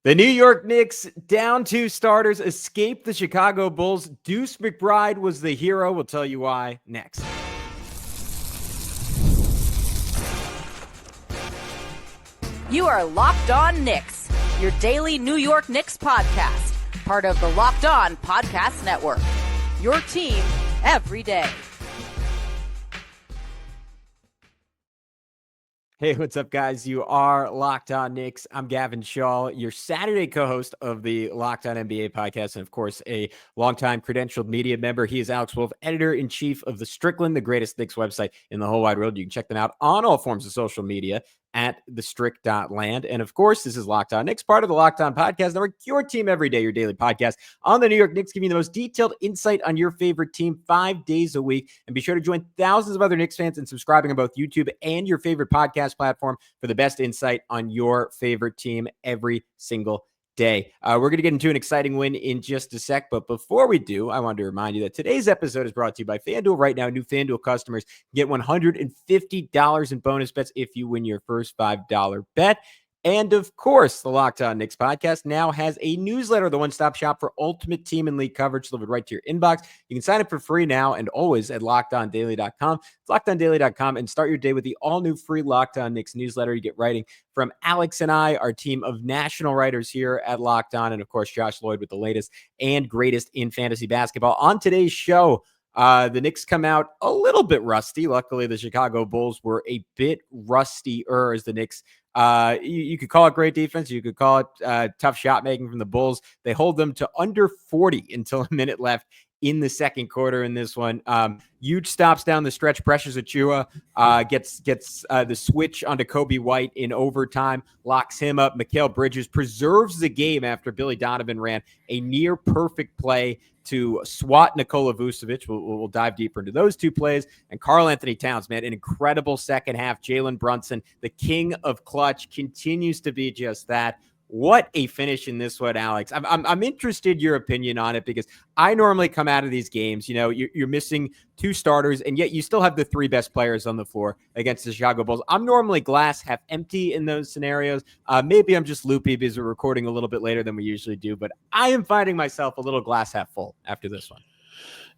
The New York Knicks, down 2 starters, escaped the Chicago Bulls. Deuce McBride was the hero. We'll tell you why next. You are Locked On Knicks, your daily New York Knicks podcast, part of the Locked On Podcast Network. Your team every day. Hey, what's up, guys? You are Locked On Knicks. I'm Gavin Shaw, your Saturday co-host of the Locked On NBA podcast, and of course, a longtime credentialed media member. He is Alex Wolf, editor-in-chief of the Strickland, the greatest Knicks website in the whole wide world. You can check them out on all forms of social media at thestrick.land. And of course, this is Locked On Knicks, part of the Locked On Podcast Network, your team every day, your daily podcast on the New York Knicks, giving you the most detailed insight on your favorite team 5 days a week. And be sure to join thousands of other Knicks fans in subscribing on both YouTube and your favorite podcast platform for the best insight on your favorite team every single day. We're going to get into an exciting win in just a sec, but before we do, I wanted to remind you that today's episode is brought to you by FanDuel. Right now, new FanDuel customers get $150 in bonus bets if you win your first $5 bet. And of course, the Locked On Knicks podcast now has a newsletter, the one-stop shop for ultimate team and league coverage delivered right to your inbox. You can sign up for free now and always at LockedOnDaily.com. It's LockedOnDaily.com, and start your day with the all-new free Locked On Knicks newsletter. You get writing from Alex and I, our team of national writers here at Locked On, and of course, Josh Lloyd with the latest and greatest in fantasy basketball. On today's show, the Knicks come out a little bit rusty. Luckily, the Chicago Bulls were a bit rustier as the Knicks. You could call it great defense. You could call it tough shot making from the Bulls. They hold them to under 40 until a minute left in the second quarter in this one. Huge stops down the stretch, pressures Achiuwa, gets the switch onto Kobe White in overtime, locks him up. Mikal Bridges preserves the game after Billy Donovan ran a near perfect play to swat Nikola Vucevic. We'll dive deeper into those two plays. And Karl-Anthony Towns, man, an incredible second half. Jalen Brunson, the king of clutch, continues to be just that. What a finish in this one, Alex. I'm interested in your opinion on it, because I normally come out of these games, you know, you're missing 2 starters, and yet you still have the 3 best players on the floor against the Chicago Bulls. I'm normally glass half empty in those scenarios. Maybe I'm just loopy because we're recording a little bit later than we usually do, but I am finding myself a little glass half full after this one.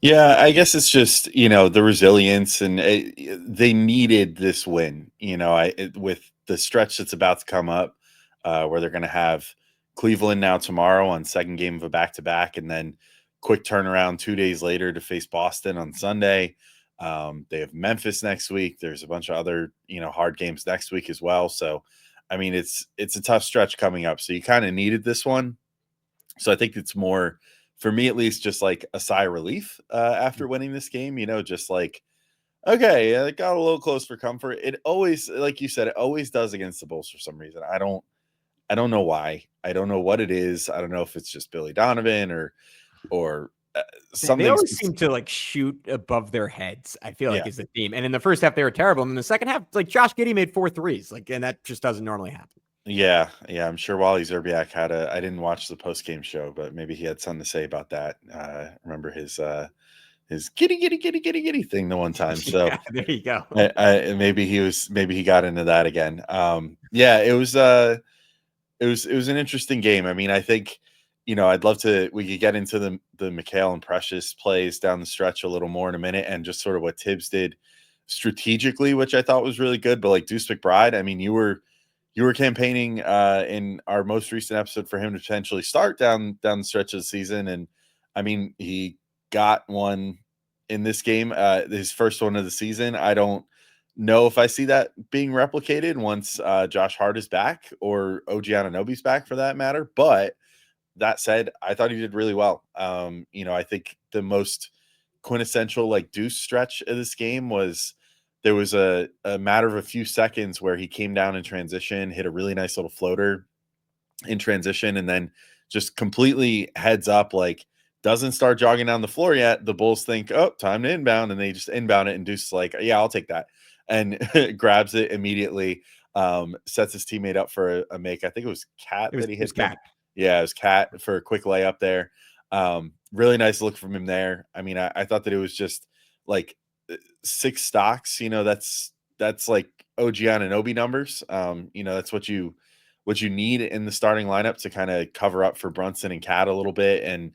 Yeah, I guess it's just, the resilience, and they needed this win, with the stretch that's about to come up, where they're going to have Cleveland now tomorrow on second game of a back-to-back, and then quick turnaround 2 days later to face Boston on Sunday. They have Memphis next week. There's a bunch of other, hard games next week as well. So, I mean, it's a tough stretch coming up. So you kind of needed this one. So I think it's more, for me at least, just like a sigh of relief after winning this game, just like, okay, it got a little close for comfort. It always, like you said, it always does against the Bulls for some reason. I don't know why. I don't know what it is. I don't know if it's just Billy Donovan or something. They always seem to like shoot above their heads, I feel like, is the theme. And in the first half, they were terrible. And in the second half, like Josh Giddey made 4 threes. Like, and that just doesn't normally happen. Yeah. I'm sure Wally Szczerbiak had I didn't watch the post-game show, but maybe he had something to say about that. Remember his giddy thing the one time. So yeah, there you go. Maybe he got into that again. It was an interesting game. I mean, I think, I'd love we could get into the Mikal and Precious plays down the stretch a little more in a minute, and just sort of what Tibbs did strategically, which I thought was really good. But like Deuce McBride, I mean, you were campaigning in our most recent episode for him to potentially start down the stretch of the season. And I mean, he got one in this game, his first one of the season. I don't know if I see that being replicated once Josh Hart is back, or OG Anunoby's back for that matter. But that said, I thought he did really well. I think the most quintessential like Deuce stretch of this game was, there was a matter of a few seconds where he came down in transition, hit a really nice little floater in transition, and then just completely heads up, like doesn't start jogging down the floor yet. The Bulls think, oh, time to inbound, and they just inbound it, and Deuce is like, yeah, I'll take that, and grabs it immediately, sets his teammate up for a make. I think it was Cat that he hit. Cat. Yeah, it was Cat for a quick layup there. Really nice look from him there. I mean, I thought that it was just like 6 stocks, that's like OG Anunoby numbers. That's what you what you need in the starting lineup to kind of cover up for Brunson and Cat a little bit. And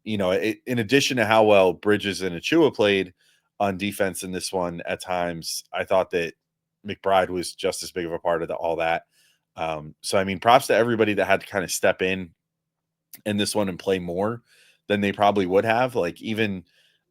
in addition to how well Bridges and Achiuwa played on defense in this one, at times I thought that McBride was just as big of a part of all that. So I mean, props to everybody that had to kind of step in this one and play more than they probably would have. Like even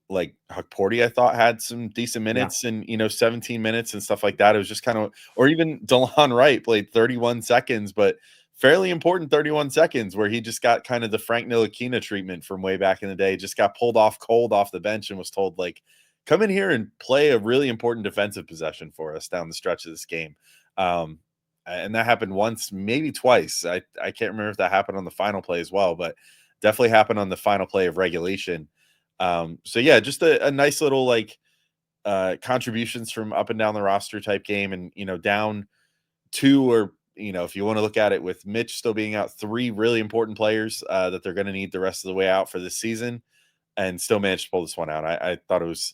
like Huck Porty, I thought had some decent minutes and 17 minutes and stuff like that. It was just kind of, or even DeLon Wright played 31 seconds, but fairly important 31 seconds where he just got kind of the Frank Ntilikina treatment from way back in the day. Just got pulled off cold off the bench and was told, like, come in here and play a really important defensive possession for us down the stretch of this game. And that happened once, maybe twice. I can't remember if that happened on the final play as well, but definitely happened on the final play of regulation. So yeah, just a nice little like contributions from up and down the roster type game. And, down two, or, if you want to look at it with Mitch still being out, 3 really important players that they're going to need the rest of the way out for this season, and still managed to pull this one out. I thought it was,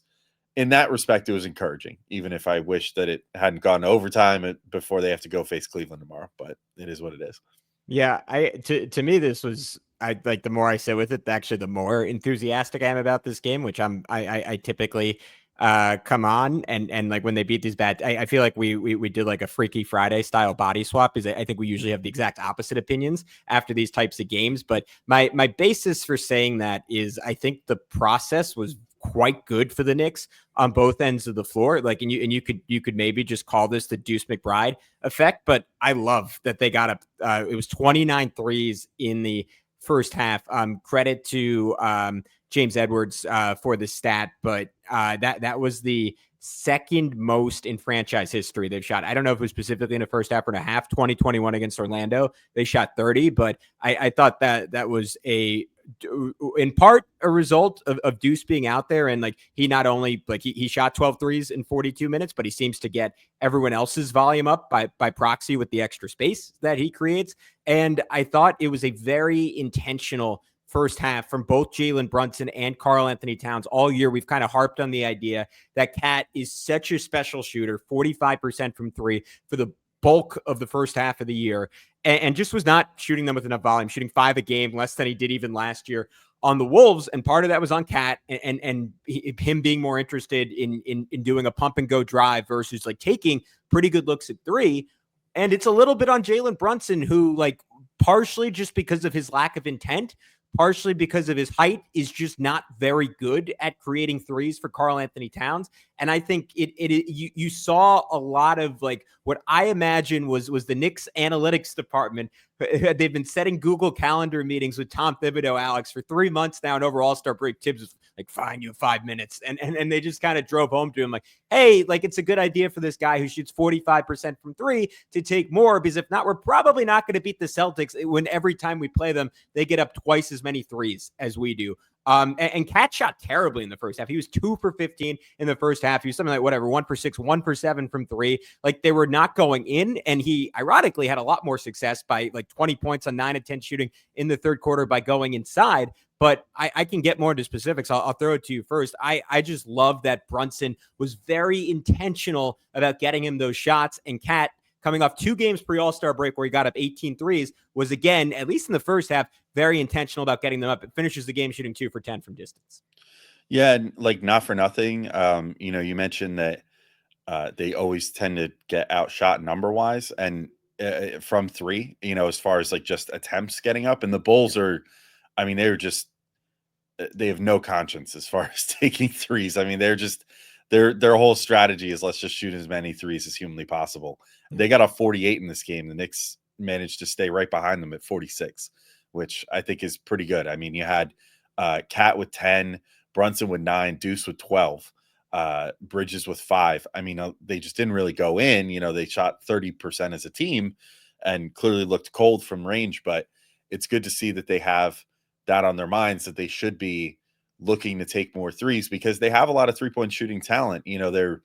in that respect, it was encouraging, even if I wish that it hadn't gone to overtime before they have to go face Cleveland tomorrow, but it is what it is. Yeah, to me, this was, I like, the more I sit with it, actually, the more enthusiastic I am about this game, which I typically come on and like when they beat these bad, I feel like we did like a Freaky Friday style body swap, because I think we usually have the exact opposite opinions after these types of games. But my basis for saying that is I think the process was quite good for the Knicks on both ends of the floor. Like, and you could maybe just call this the Deuce McBride effect, but I love that they got it was 29 threes in the first half. Credit to James Edwards for the stat, but that was the second most in franchise history they've shot. I don't know if it was specifically in the first half or in a half. 2021 against Orlando, they shot 30, but I thought that was in part a result of Deuce being out there. And like, he not only like he shot 12 threes in 42 minutes, but he seems to get everyone else's volume up by proxy with the extra space that he creates. And I thought it was a very intentional first half from both Jalen Brunson and Karl-Anthony Towns. All year, we've kind of harped on the idea that Cat is such a special shooter, 45% from 3 for the bulk of the first half of the year, and just was not shooting them with enough volume, shooting 5 a game, less than he did even last year on the Wolves. And part of that was on Cat and him being more interested in doing a pump and go drive versus like taking pretty good looks at 3. And it's a little bit on Jalen Brunson, who, like, partially just because of his lack of intent, partially because of his height, is just not very good at creating threes for Karl-Anthony Towns. And I think you saw a lot of like what I imagine was the Knicks analytics department. They've been setting Google Calendar meetings with Tom Thibodeau, Alex, for 3 months now, and over All-Star break, Tibbs was like, fine, you have 5 minutes. And they just kind of drove home to him like, hey, like, it's a good idea for this guy who shoots 45% from 3 to take more, because if not, we're probably not going to beat the Celtics when every time we play them, they get up twice as many threes as we do. And Cat shot terribly in the first half. He was 2 for 15 in the first half. He was something like 1 for 6, 1 for 7 from 3. Like, they were not going in. And he ironically had a lot more success by like 20 points on 9 of 10 shooting in the third quarter by going inside. But I can get more into specifics. I'll throw it to you first. I just love that Brunson was very intentional about getting him those shots, and Cat, coming off 2 games pre-All-Star break where he got up 18 threes, was again, at least in the first half, very intentional about getting them up. It finishes the game shooting 2 for 10 from distance. Yeah, and like, not for nothing. You mentioned that they always tend to get outshot number-wise and from 3, as far as like just attempts getting up. And the Bulls are, I mean, they have no conscience as far as taking threes. I mean, they're just, their whole strategy is, let's just shoot as many threes as humanly possible. They got a 48 in this game. The Knicks managed to stay right behind them at 46, which I think is pretty good. I mean, you had Cat with 10, Brunson with 9, Deuce with 12, Bridges with 5. I mean, they just didn't really go in. They shot 30% as a team and clearly looked cold from range, but it's good to see that they have that on their minds, that they should be looking to take more threes, because they have a lot of 3-point shooting talent. They're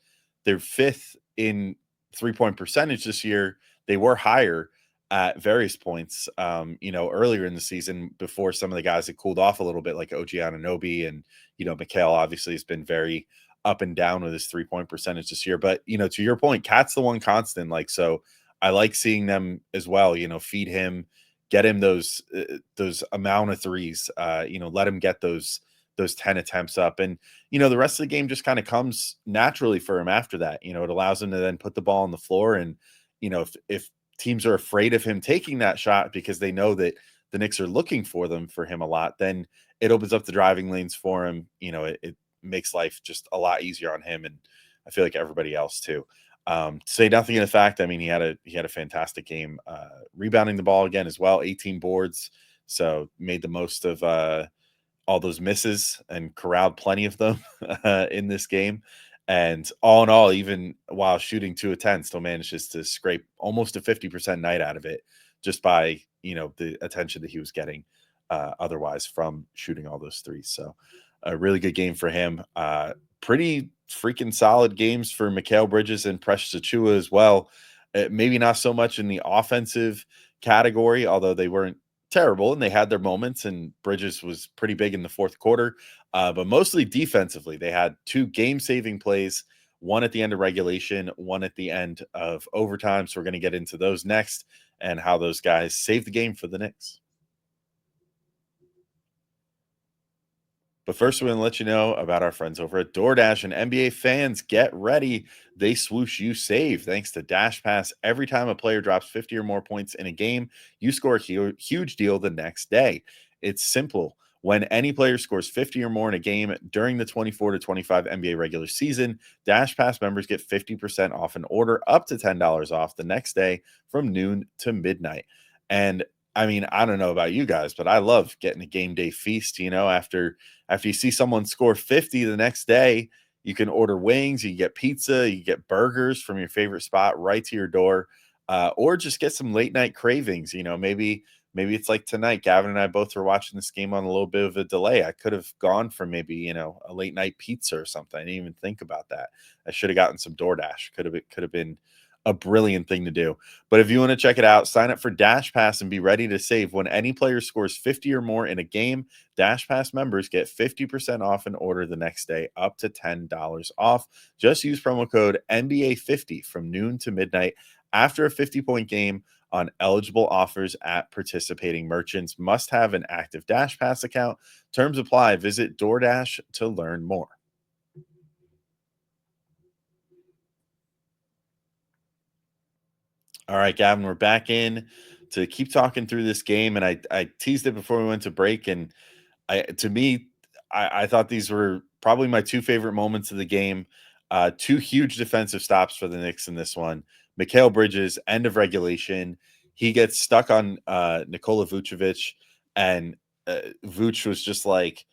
5th in 3-point percentage this year. They were higher at various points, earlier in the season, before some of the guys had cooled off a little bit, like OG Anunoby, and, Mikal obviously has been very up and down with his 3-point percentage this year. But, to your point, Cat's the one constant. Like, so I like seeing them as well, feed him, get him those amount of threes, let him get those 10 attempts up. And, the rest of the game just kind of comes naturally for him after that. It allows him to then put the ball on the floor. And, if teams are afraid of him taking that shot because they know that the Knicks are looking for him a lot, then it opens up the driving lanes for him. It makes life just a lot easier on him. And I feel like everybody else too. Say nothing of the fact, I mean, he had a fantastic game, rebounding the ball again as well, 18 boards. So made the most of all those misses and corralled plenty of them in this game. And all in all, even while shooting 2 of 10, still manages to scrape almost a 50% night out of it just by, the attention that he was getting otherwise from shooting all those threes. So a really good game for him. Pretty freaking solid games for Mikal Bridges and Precious Achiuwa as well. Maybe not so much in the offensive category, although they weren't terrible and they had their moments, and Bridges was pretty big in the fourth quarter, but mostly defensively. They had 2 game-saving plays, one at the end of regulation, one at the end of overtime. So we're going to get into those next and how those guys saved the game for the Knicks. But first, we're going to let you know about our friends over at DoorDash. And NBA fans, get ready. They swoosh, you save. Thanks to Dash Pass, every time a player drops 50 or more points in a game, you score a huge deal the next day. It's simple. When any player scores 50 or more in a game during the 24-25 NBA regular season, Dash Pass members get 50% off an order, up to $10 off the next day from noon to midnight. And I mean, I don't know about you guys, but I love getting a game day feast. After you see someone score 50 the next day, you can order wings, you get pizza, you get burgers from your favorite spot right to your door, or just get some late night cravings. Maybe it's like tonight. Gavin and I both were watching this game on a little bit of a delay. I could have gone for maybe a late night pizza or something. I didn't even think about that. I should have gotten some DoorDash. Could have been a brilliant thing to do. But if you want to check it out, sign up for Dash Pass and be ready to save. When any player scores 50 or more in a game, Dash Pass members get 50% off an order the next day, up to $10 off. Just use promo code NBA50 from noon to midnight after a 50-point game on eligible offers at participating merchants. Must have an active Dash Pass account. Terms apply. Visit DoorDash to learn more. All right, Gavin, we're back in to keep talking through this game. And I teased it before we went to break. And I thought these were probably my 2 favorite moments of the game. 2 huge defensive stops for the Knicks in this one. Mikal Bridges, end of regulation. He gets stuck on Nikola Vucevic, and Vuce was just like,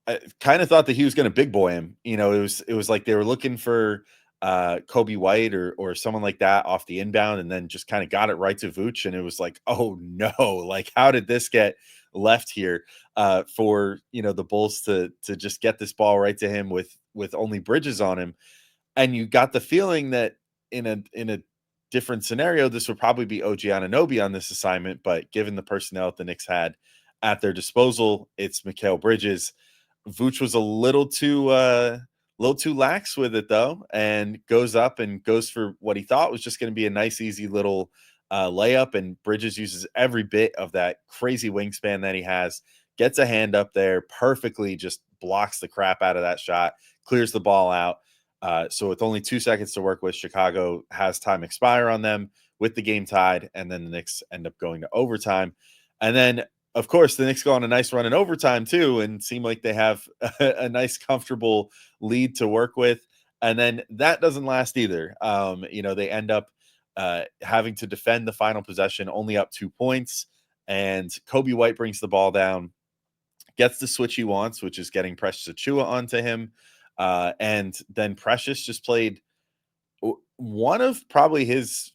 I kind of thought that he was going to big boy him. It was like they were looking for Kobe White or someone like that off the inbound, and then just kind of got it right to Vooch, and it was like, oh no, like how did this get left here for the Bulls to just get this ball right to him with only Bridges on him? And you got the feeling that in a different scenario, this would probably be OG Anunoby on this assignment, but given the personnel that the Knicks had at their disposal, it's Mikal Bridges. Vooch was a little too lax with it though, and goes up and goes for what he thought was just going to be a nice, easy little layup. And Bridges uses every bit of that crazy wingspan that he has, gets a hand up there perfectly, just blocks the crap out of that shot, clears the ball out. So with only 2 seconds to work with, Chicago has time expire on them with the game tied, and then the Knicks end up going to overtime. And then, of course, the Knicks go on a nice run in overtime too, and seem like they have a nice, comfortable lead to work with. And then that doesn't last either. They end up having to defend the final possession, only up 2 points. And Kobe White brings the ball down, gets the switch he wants, which is getting Precious Achiuwa onto him. And then Precious just played one of probably his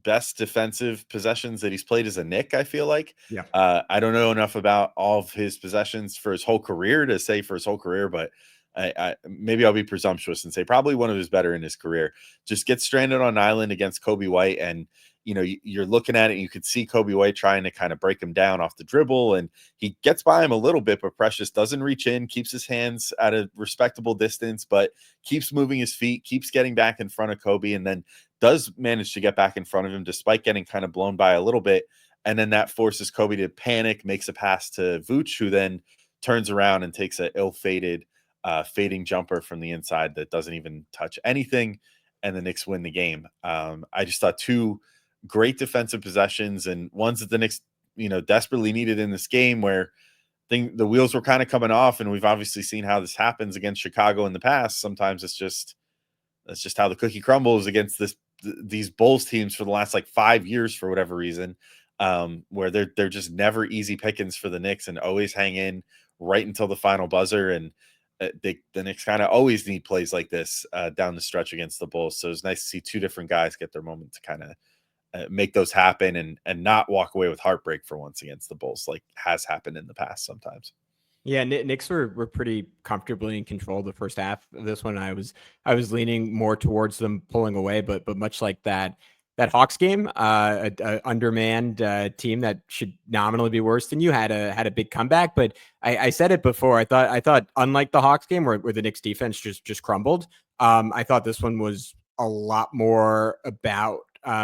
best defensive possessions that he's played as a Knick, I feel like. Yeah. I don't know enough about all of his possessions for his whole career to say for his whole career, but I maybe I'll be presumptuous and say probably one of his better in his career. Just gets stranded on an island against Kobe White, and you're looking at it and you could see Kobe White trying to kind of break him down off the dribble, and he gets by him a little bit, but Precious doesn't reach in, keeps his hands at a respectable distance, but keeps moving his feet, keeps getting back in front of Kobe, and then does manage to get back in front of him despite getting kind of blown by a little bit. And then that forces Kobe to panic, makes a pass to Vooch, who then turns around and takes an ill-fated fading jumper from the inside that doesn't even touch anything. And the Knicks win the game. I just thought two great defensive possessions, and ones that the Knicks, desperately needed in this game, where the wheels were kind of coming off. And we've obviously seen how this happens against Chicago in the past. Sometimes that's just how the cookie crumbles against these Bulls teams for the last like 5 years for whatever reason. Where they're just never easy pickings for the Knicks and always hang in right until the final buzzer. And the Knicks kind of always need plays like this down the stretch against the Bulls. So it's nice to see two different guys get their moment to kind of make those happen and not walk away with heartbreak for once against the Bulls, like has happened in the past sometimes. Yeah, Knicks were pretty comfortably in control the first half of this one. I was leaning more towards them pulling away, but much like that Hawks game, a undermanned team that should nominally be worse than you had a big comeback. But I said it before. I thought unlike the Hawks game where the Knicks defense just crumbled, I thought this one was a lot more about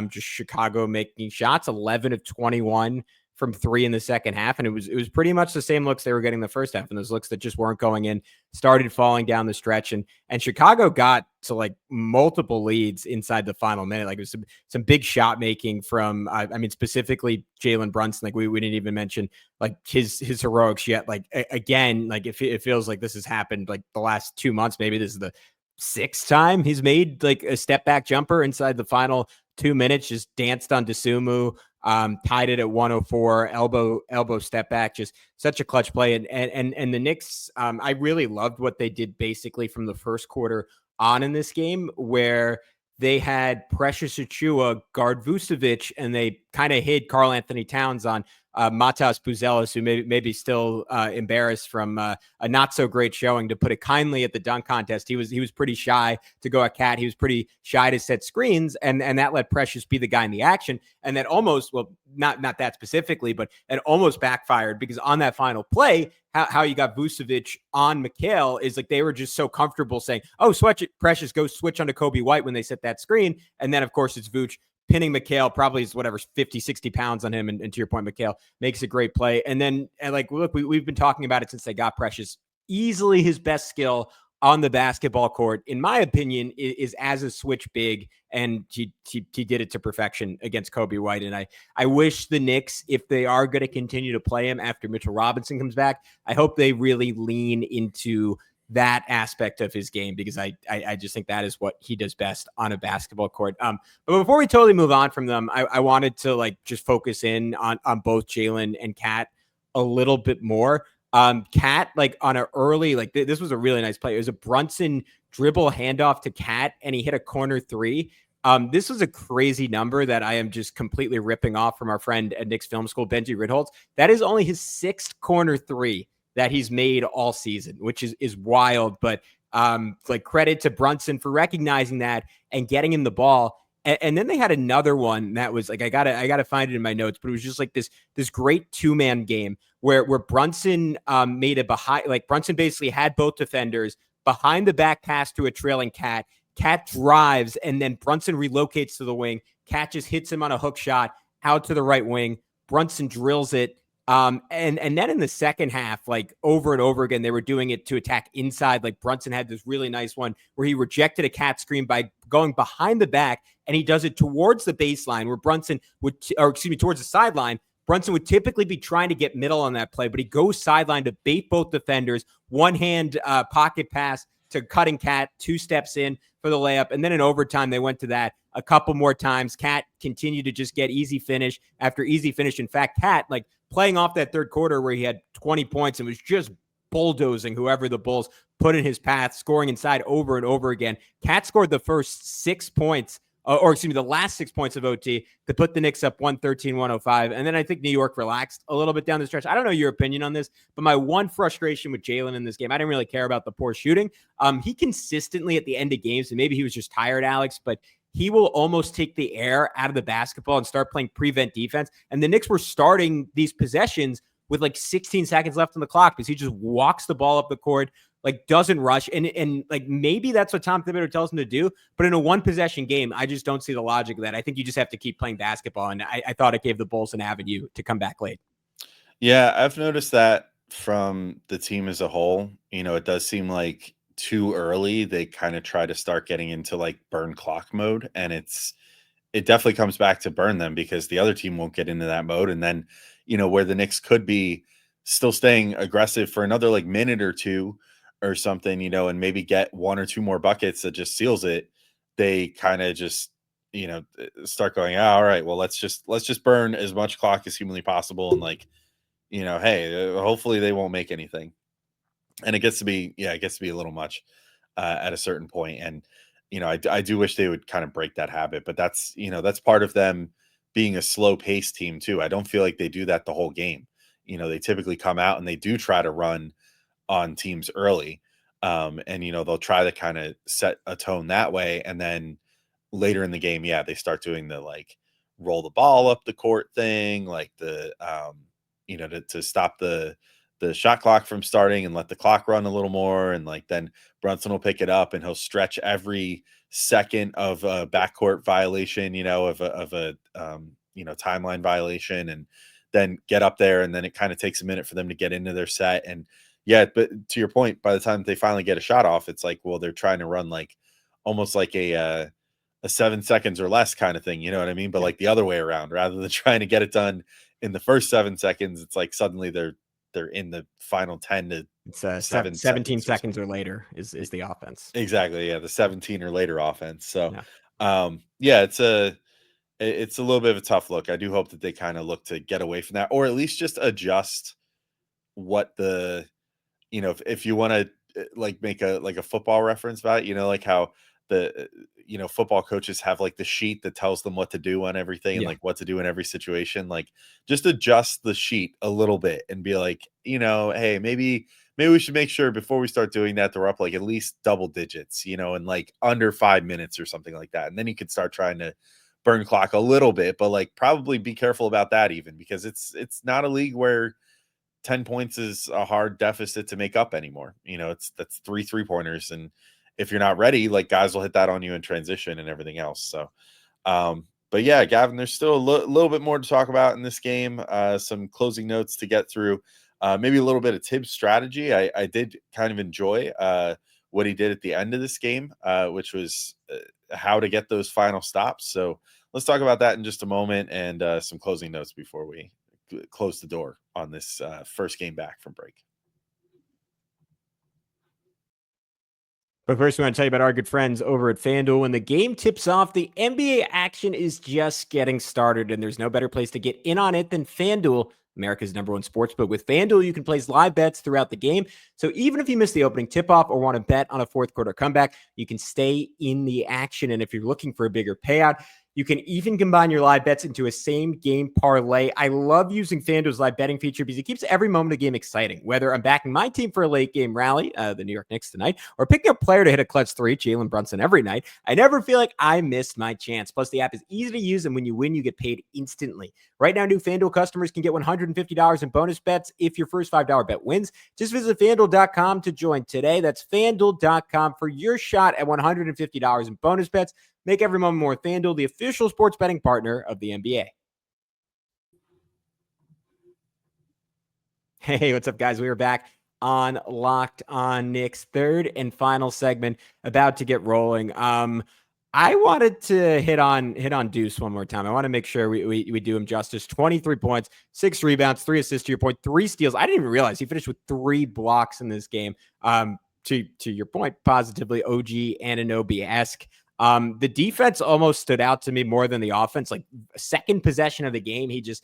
just Chicago making shots. 11 of 21 from 3 in the second half. And it was pretty much the same looks they were getting the first half. And those looks that just weren't going in started falling down the stretch. And Chicago got to like multiple leads inside the final minute. Like it was some big shot making from, specifically Jalen Brunson. Like we didn't even mention like his heroics yet. Like again, like it feels like this has happened like the last 2 months. Maybe this is the 6th time he's made like a step back jumper inside the final 2 minutes, just danced on Dosunmu, tied it at 104, elbow step back, just such a clutch play. And the Knicks, I really loved what they did basically from the first quarter on in this game, where they had Precious Achiuwa guard Vucevic, and they kind of hid Karl-Anthony Towns on Matas Buzelis, who may be still embarrassed from a not so great showing, to put it kindly, at the dunk contest. He was pretty shy to go at Cat. He was pretty shy to set screens, and that let Precious be the guy in the action. And that almost, well, not that specifically, but it almost backfired, because on that final play, how you got Vucevic on Mikal is like they were just so comfortable saying, "Oh, switch it, Precious, go switch onto Kobe White," when they set that screen. And then, of course, it's Vooch pinning Mikal, probably is whatever, 50, 60 pounds on him. And to your point, Mikal makes a great play. And then, look, we've been talking about it since they got Precious. Easily his best skill on the basketball court, in my opinion, is as a switch big. And he did it to perfection against Kobe White. And I wish the Knicks, if they are going to continue to play him after Mitchell Robinson comes back, I hope they really lean into that aspect of his game, because I just think that is what he does best on a basketball court. But before we totally move on from them, I wanted to like just focus in on both Jalen and Cat a little bit more. Cat, like on an early, like this was a really nice play. It was a Brunson dribble handoff to Cat, and he hit a corner 3. This was a crazy number that I am just completely ripping off from our friend at Knicks Film School, Benji Ridholtz. That is only his 6th corner 3 that he's made all season, which is wild. But like credit to Brunson for recognizing that and getting him the ball. And then they had another one that was like, I gotta find it in my notes, but it was just like this great 2-man game where Brunson made a behind, like Brunson basically had both defenders, behind the back pass to a trailing Cat. Cat drives, and then Brunson relocates to the wing. Cat just hits him on a hook shot out to the right wing. Brunson drills it. And then in the second half, like over and over again, they were doing it to attack inside. Like Brunson had this really nice one where he rejected a Cat screen by going behind the back, and he does it towards the baseline where Brunson would, towards the sideline. Brunson would typically be trying to get middle on that play, but he goes sideline to bait both defenders. One hand pocket pass to cutting Cat, 2 steps in for the layup. And then in overtime, they went to that a couple more times. Cat continued to just get easy finish after easy finish. In fact, Cat, like playing off that third quarter where he had 20 points and was just bulldozing whoever the Bulls put in his path, scoring inside over and over again. Cat scored the first 6 points, the last 6 points of OT to put the Knicks up 113-105. And then I think New York relaxed a little bit down the stretch. I don't know your opinion on this, but my one frustration with Jalen in this game, I didn't really care about the poor shooting. He consistently at the end of games, and maybe he was just tired, Alex, but he will almost take the air out of the basketball and start playing prevent defense. And the Knicks were starting these possessions with like 16 seconds left on the clock because he just walks the ball up the court. like doesn't rush. And like maybe that's what Tom Thibodeau tells him to do. But in a one possession game, I just don't see the logic of that. I think you just have to keep playing basketball. And I thought it gave the Bulls an avenue to come back late. Yeah, I've noticed that from the team as a whole. It does seem like too early they kind of try to start getting into like burn clock mode, and it definitely comes back to burn them because the other team won't get into that mode. And then, where the Knicks could be still staying aggressive for another like minute or two or something, and maybe get one or two more buckets that just seals it, they kind of just, start going, "Oh, all right, well, let's just burn as much clock as humanly possible." And like, hey, hopefully they won't make anything. And it gets to be a little much at a certain point. And, I do wish they would kind of break that habit, but that's part of them being a slow paced team too. I don't feel like they do that the whole game. They typically come out and they do try to run on teams early. And, they'll try to kind of set a tone that way. And then later in the game, yeah, they start doing the like roll the ball up the court thing, like the, to stop the shot clock from starting and let the clock run a little more. And like, then Brunson will pick it up and he'll stretch every second of a backcourt violation, of a timeline violation, and then get up there. And then it kind of takes a minute for them to get into their set. And yeah, but to your point, by the time they finally get a shot off, it's like, well, they're trying to run like almost like a 7 seconds or less kind of thing. You know what I mean? But like the other way around, rather than trying to get it done in the first 7 seconds, it's like suddenly they're in the final 10 to it's 17 seconds or later is the offense. Exactly. Yeah. The 17 or later offense. So, yeah, it's a little bit of a tough look. I do hope that they kind of look to get away from that, or at least just adjust what the, if you want to like make a football reference about it, like how the, football coaches have like the sheet that tells them what to do on everything and like what to do in every situation. Like just adjust the sheet a little bit and be like, hey, maybe we should make sure before we start doing that, they're up like at least double digits, and like under 5 minutes or something like that. And then you could start trying to burn clock a little bit, but like probably be careful about that even, because it's not a league where 10 points is a hard deficit to make up anymore. That's 3 3-pointers. And if you're not ready, like guys will hit that on you in transition and everything else. So, but yeah, Gavin, there's still a little bit more to talk about in this game. Some closing notes to get through. Maybe a little bit of Tibbs' strategy. I did kind of enjoy what he did at the end of this game, which was how to get those final stops. So let's talk about that in just a moment, and some closing notes before we close the door on this first game back from break. But first, we want to tell you about our good friends over at FanDuel. When the game tips off, the NBA action is just getting started, and there's no better place to get in on it than FanDuel, America's #1 sportsbook. With FanDuel, you can place live bets throughout the game. So even if you miss the opening tip-off or want to bet on a fourth quarter comeback, you can stay in the action. And if you're looking for a bigger payout, you can even combine your live bets into a same-game parlay. I love using FanDuel's live betting feature because it keeps every moment of the game exciting. Whether I'm backing my team for a late-game rally, the New York Knicks tonight, or picking a player to hit a clutch 3, Jalen Brunson, every night, I never feel like I missed my chance. Plus, the app is easy to use, and when you win, you get paid instantly. Right now, new FanDuel customers can get $150 in bonus bets if your first $5 bet wins. Just visit FanDuel.com to join today. That's FanDuel.com for your shot at $150 in bonus bets. Make every moment more. FanDuel, the official sports betting partner of the NBA. Hey, what's up, guys? We are back on Locked On Knicks, third and final segment, about to get rolling. I wanted to hit on Deuce one more time. I want to make sure we do him justice. 23 points, 6 rebounds, 3 assists to your point, 3 steals. I didn't even realize he finished with 3 blocks in this game. To your point, positively OG Anunoby-esque. The defense almost stood out to me more than the offense. Like second possession of the game, he just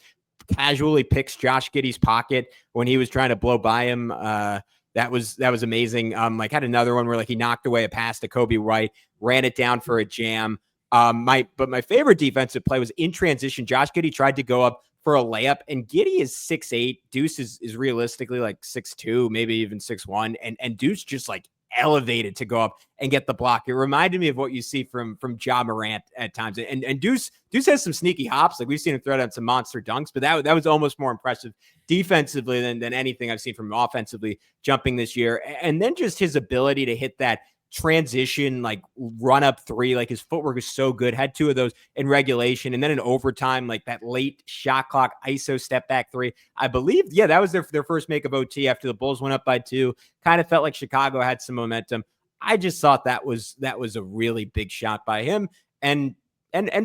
casually picks Josh Giddey's pocket when he was trying to blow by him. That was amazing. Like had another one where like he knocked away a pass to Kobe White, ran it down for a jam. My favorite defensive play was in transition. Josh Giddey tried to go up for a layup, and Giddey is 6'8". Deuce is realistically like 6'2", maybe even 6'1", and Deuce just like elevated to go up and get the block. It reminded me of what you see from Ja Morant at times. And Deuce has some sneaky hops. Like we've seen him throw down some monster dunks, but that was almost more impressive defensively than anything I've seen from him offensively jumping this year. And then just his ability to hit that transition, like run up three, like his footwork is so good. Had 2 of those in regulation. And then in overtime, like that late shot clock ISO step back 3, I believe. Yeah, that was their first make of OT after the Bulls went up by 2. Kind of felt like Chicago had some momentum. I just thought that was a really big shot by him. And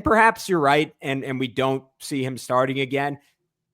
perhaps you're right. And we don't see him starting again.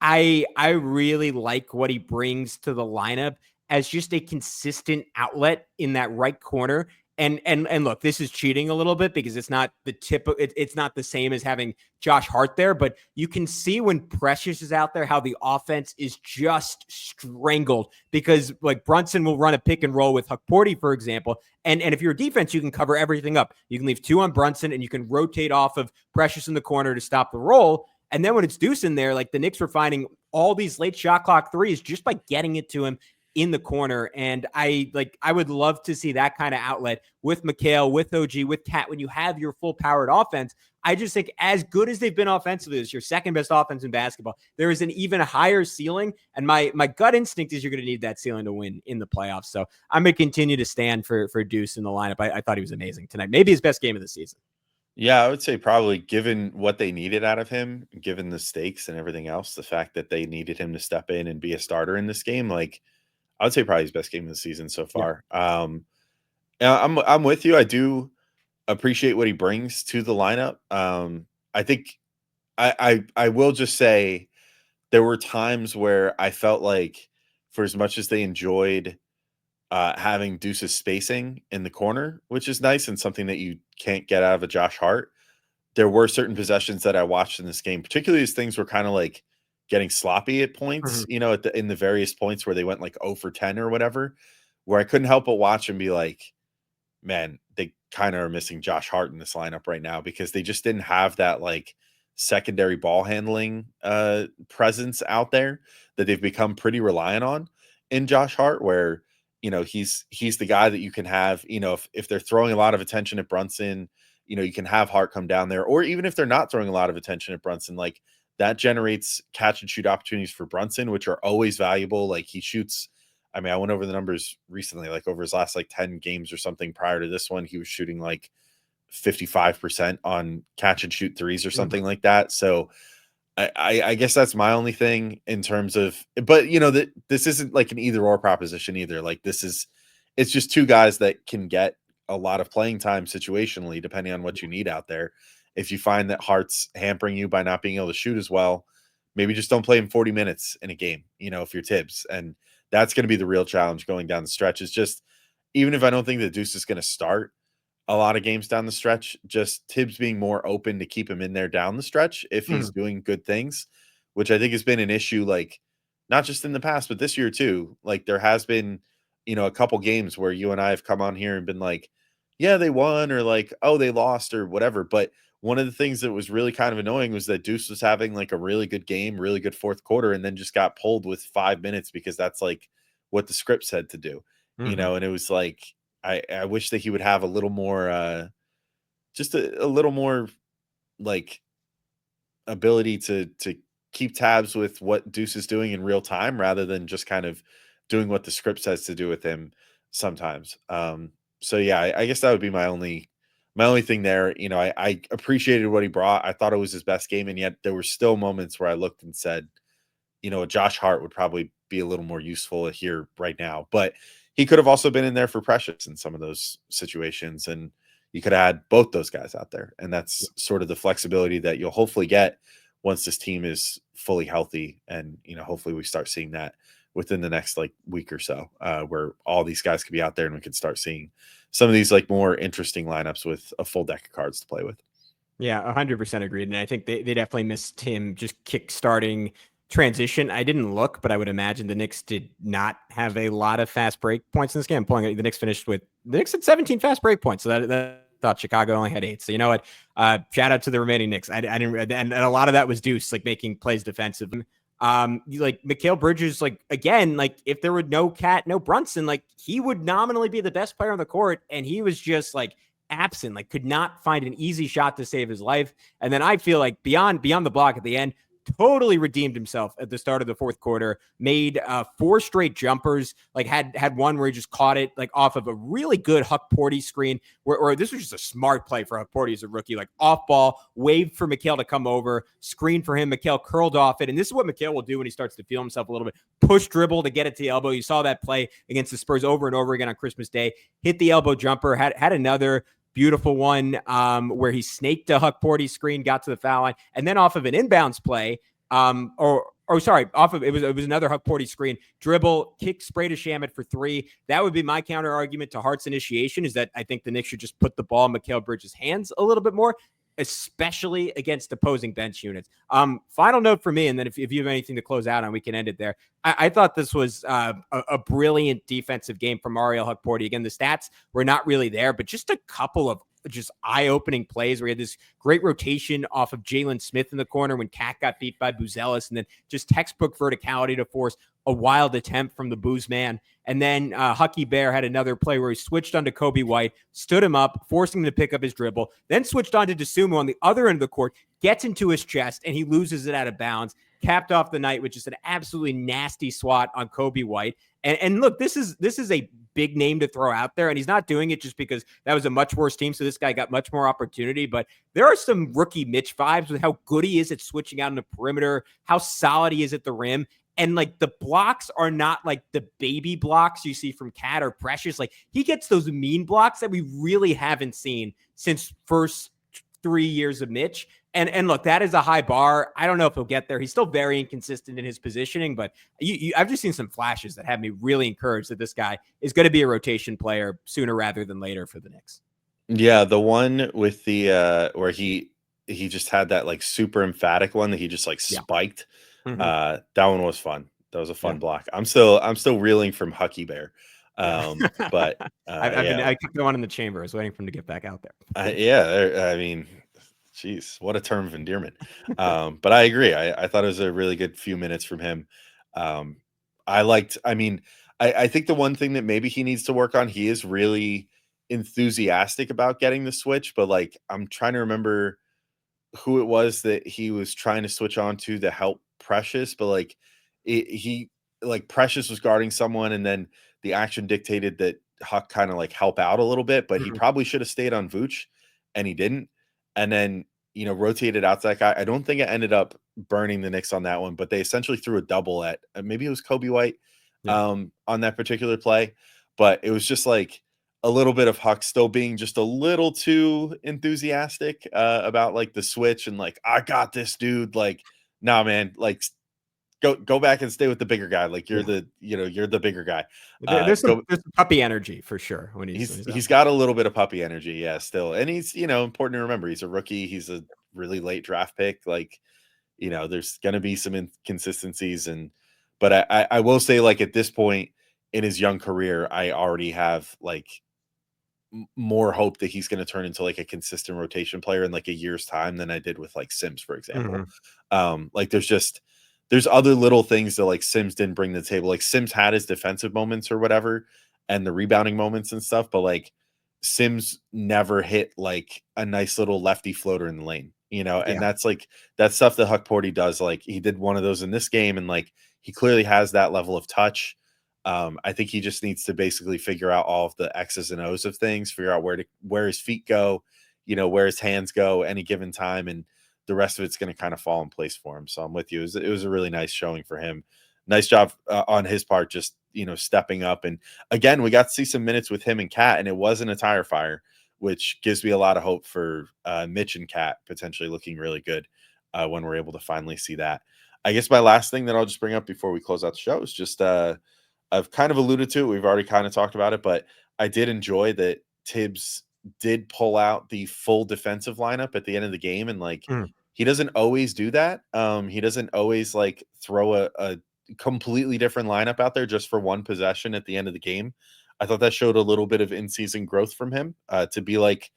I really like what he brings to the lineup as just a consistent outlet in that right corner. And look, this is cheating a little bit because it's not it's not the same as having Josh Hart there, but you can see when Precious is out there how the offense is just strangled because like Brunson will run a pick and roll with Hukporti, for example. And if you're a defense, you can cover everything up. You can leave 2 on Brunson and you can rotate off of Precious in the corner to stop the roll. And then when it's Deuce in there, like the Knicks were finding all these late shot clock threes just by getting it to him in the corner. And I would love to see that kind of outlet with Mikal, with OG, with Cat. When you have your full powered offense, I just think as good as they've been offensively, this your second best offense in basketball, there is an even higher ceiling. And my gut instinct is you're going to need that ceiling to win in the playoffs. So I'm going to continue to stand for Deuce in the lineup. I thought he was amazing tonight. Maybe his best game of the season. Yeah, I would say probably given what they needed out of him, given the stakes and everything else, the fact that they needed him to step in and be a starter in this game, like I would say probably his best game of the season so far. Yeah. I'm with you. I do appreciate what he brings to the lineup. I think I will just say there were times where I felt like for as much as they enjoyed having Deuce's spacing in the corner, which is nice and something that you can't get out of a Josh Hart, there were certain possessions that I watched in this game, particularly as things were kind of like getting sloppy at points, you know, in the various points where they went like 0 for 10 or whatever, where I couldn't help but watch and be like, man, they kind of are missing Josh Hart in this lineup right now because they just didn't have that like secondary ball handling presence out there that they've become pretty reliant on in Josh Hart, where, you know, he's the guy that you can have, you know, if they're throwing a lot of attention at Brunson, you know, you can have Hart come down there, or even if they're not throwing a lot of attention at Brunson, like that generates catch and shoot opportunities for Brunson, which are always valuable. Like he shoots, I mean, I went over the numbers recently, like over his last like 10 games or something prior to this one, he was shooting like 55% on catch and shoot threes or something like that. So I guess that's my only thing in terms of, but you know, that this isn't like an either or proposition either. Like it's just 2 guys that can get a lot of playing time situationally, depending on what you need out there. If you find that Hart's hampering you by not being able to shoot as well, maybe just don't play him 40 minutes in a game, you know, if you're Tibbs. And that's going to be the real challenge going down the stretch. Is just, even if I don't think that Deuce is going to start a lot of games down the stretch, just Tibbs being more open to keep him in there down the stretch if he's doing good things, which I think has been an issue, like not just in the past, but this year too. Like there has been, you know, a couple games where you and I have come on here and been like, yeah, they won, or like, oh, they lost or whatever. But one of the things that was really kind of annoying was that Deuce was having like a really good game, really good fourth quarter, and then just got pulled with 5 minutes because that's like what the script said to do, you know? And it was like, I wish that he would have a little more, just a little more like ability to keep tabs with what Deuce is doing in real time rather than just kind of doing what the script says to do with him sometimes. So yeah, I guess that would be my only thing there. You know, I appreciated what he brought. I thought it was his best game, and yet there were still moments where I looked and said, you know, Josh Hart would probably be a little more useful here right now. But he could have also been in there for Precious in some of those situations, and you could have had both those guys out there. And that's sort of the flexibility that you'll hopefully get once this team is fully healthy. And, you know, hopefully we start seeing that within the next like week or so, where all these guys could be out there and we could start seeing some of these like more interesting lineups with a full deck of cards to play with. Yeah, 100% agreed. And I think they definitely missed him just kick-starting transition. I didn't look, but I would imagine the Knicks did not have a lot of fast break points in this game. The Knicks had 17 fast break points. So that thought Chicago only had 8. So you know what? Shout out to the remaining Knicks. I didn't, and a lot of that was Deuce like making plays defensively. Like Mikal Bridges, like again, like if there were no Cat, no Brunson, like he would nominally be the best player on the court, and he was just like absent, like could not find an easy shot to save his life. And then I feel like beyond the block at the end, totally redeemed himself at the start of the fourth quarter, made 4 straight jumpers, like had one where he just caught it like off of a really good Huck Porty screen, or this was just a smart play for Huck Porty as a rookie, like off ball, waved for Mikal to come over, screen for him, Mikal curled off it, and this is what Mikal will do when he starts to feel himself a little bit, push dribble to get it to the elbow. You saw that play against the Spurs over and over again on Christmas Day, hit the elbow jumper, had another beautiful one where he snaked a Huck Porty screen, got to the foul line, and then off of an inbounds play, off of it was another Huck Porty screen, dribble, kick, spray to Shamet for 3. That would be my counter argument to Hart's initiation, is that I think the Knicks should just put the ball in Mikal Bridges' hands a little bit more, especially against opposing bench units. Final note for me, and then if you have anything to close out on, we can end it there. I thought this was a brilliant defensive game from Ariel Huck Porty. Again, the stats were not really there, but just a couple of just eye-opening plays where he had this great rotation off of Jalen Smith in the corner when Cat got beat by Buzelis, and then just textbook verticality to force a wild attempt from the Booze man. And then Hucky Bear had another play where he switched onto Kobe White, stood him up, forcing him to pick up his dribble, then switched on to Dosunmu on the other end of the court, gets into his chest, and he loses it out of bounds, capped off the night with just an absolutely nasty swat on Kobe White. And look, this is a big name to throw out there, and he's not doing it just because that was a much worse team, so this guy got much more opportunity. But there are some rookie Mitch vibes with how good he is at switching out in the perimeter, how solid he is at the rim. And like the blocks are not like the baby blocks you see from Cat or Precious. Like he gets those mean blocks that we really haven't seen since first 3 years of Mitch. And look, that is a high bar. I don't know if he'll get there. He's still very inconsistent in his positioning, but I've just seen some flashes that have me really encouraged that this guy is going to be a rotation player sooner rather than later for the Knicks. Yeah, the one with the where he just had that like super emphatic one that he just like spiked. Mm-hmm. That one was fun. That was a fun block. I'm still reeling from Hucky Bear. But I kept going in the chamber. I was waiting for him to get back out there. I mean, geez, what a term of endearment. But I agree. I thought it was a really good few minutes from him. I think the one thing that maybe he needs to work on, he is really enthusiastic about getting the switch, but like I'm trying to remember who it was that he was trying to switch on to help Precious, but like he Precious was guarding someone, and then the action dictated that Huck kind of like help out a little bit, but he probably should have stayed on Vooch, and he didn't. And then, rotated out to that guy. I don't think it ended up burning the Knicks on that one, but they essentially threw a double at maybe it was Kobe White on that particular play. But it was just like a little bit of Huck still being just a little too enthusiastic about like the switch and like, I got this, dude. Like, nah, man, like go back and stay with the bigger guy. Like you're the bigger guy. There's some puppy energy for sure when he's got a little bit of puppy energy, yeah, still. And he's important to remember, he's a rookie, he's a really late draft pick. Like, there's gonna be some inconsistencies, but I will say, like, at this point in his young career, I already have like more hope that he's going to turn into like a consistent rotation player in like a year's time than I did with like Sims, for example. Like there's other little things that like Sims didn't bring to the table. Like Sims had his defensive moments or whatever and the rebounding moments and stuff, but like Sims never hit like a nice little lefty floater in the lane, and that's like that stuff that Huck Porty does. Like he did one of those in this game, and like he clearly has that level of touch. I think he just needs to basically figure out all of the X's and O's of things, figure out where his feet go, where his hands go any given time, and the rest of it's going to kind of fall in place for him. So I'm with you. It was a really nice showing for him. Nice job on his part, just, stepping up. And again, we got to see some minutes with him and Cat, and it wasn't a tire fire, which gives me a lot of hope for Mitch and Cat potentially looking really good when we're able to finally see that. I guess my last thing that I'll just bring up before we close out the show is just I've kind of alluded to it. We've already kind of talked about it, but I did enjoy that Tibbs did pull out the full defensive lineup at the end of the game. And like, he doesn't always do that. He doesn't always like throw a completely different lineup out there just for one possession at the end of the game. I thought that showed a little bit of in-season growth from him to be like,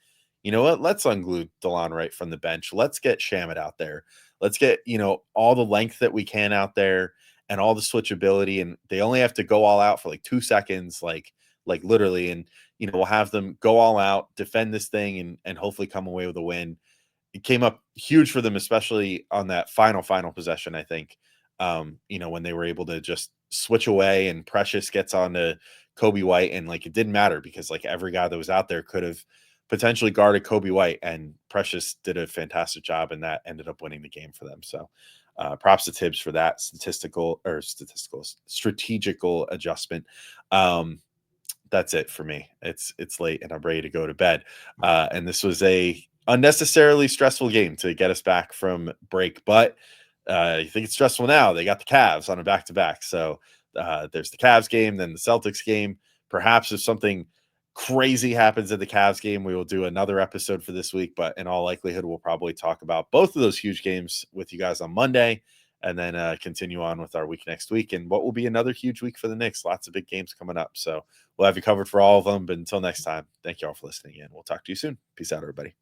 you know what? Let's unglue DeLon Wright from the bench. Let's get Shamet out there. Let's get, all the length that we can out there and all the switchability. And they only have to go all out for like 2 seconds, like literally. And, we'll have them go all out, defend this thing and hopefully come away with a win. It came up huge for them, especially on that final possession, I think, when they were able to just switch away and Precious gets on to Kobe White. And like, it didn't matter because like every guy that was out there could have potentially guarded Kobe White, and Precious did a fantastic job, and that ended up winning the game for them. So props to Tibbs for that strategical adjustment. That's it for me. It's late and I'm ready to go to bed. And this was a unnecessarily stressful game to get us back from break, but you think it's stressful now. They got the Cavs on a back-to-back. So there's the Cavs game, then the Celtics game. Perhaps if something crazy happens at the Cavs game, we will do another episode for this week, but in all likelihood, we'll probably talk about both of those huge games with you guys on Monday and then continue on with our week next week and what will be another huge week for the Knicks. Lots of big games coming up. So we'll have you covered for all of them. But until next time, thank you all for listening in. We'll talk to you soon. Peace out, everybody.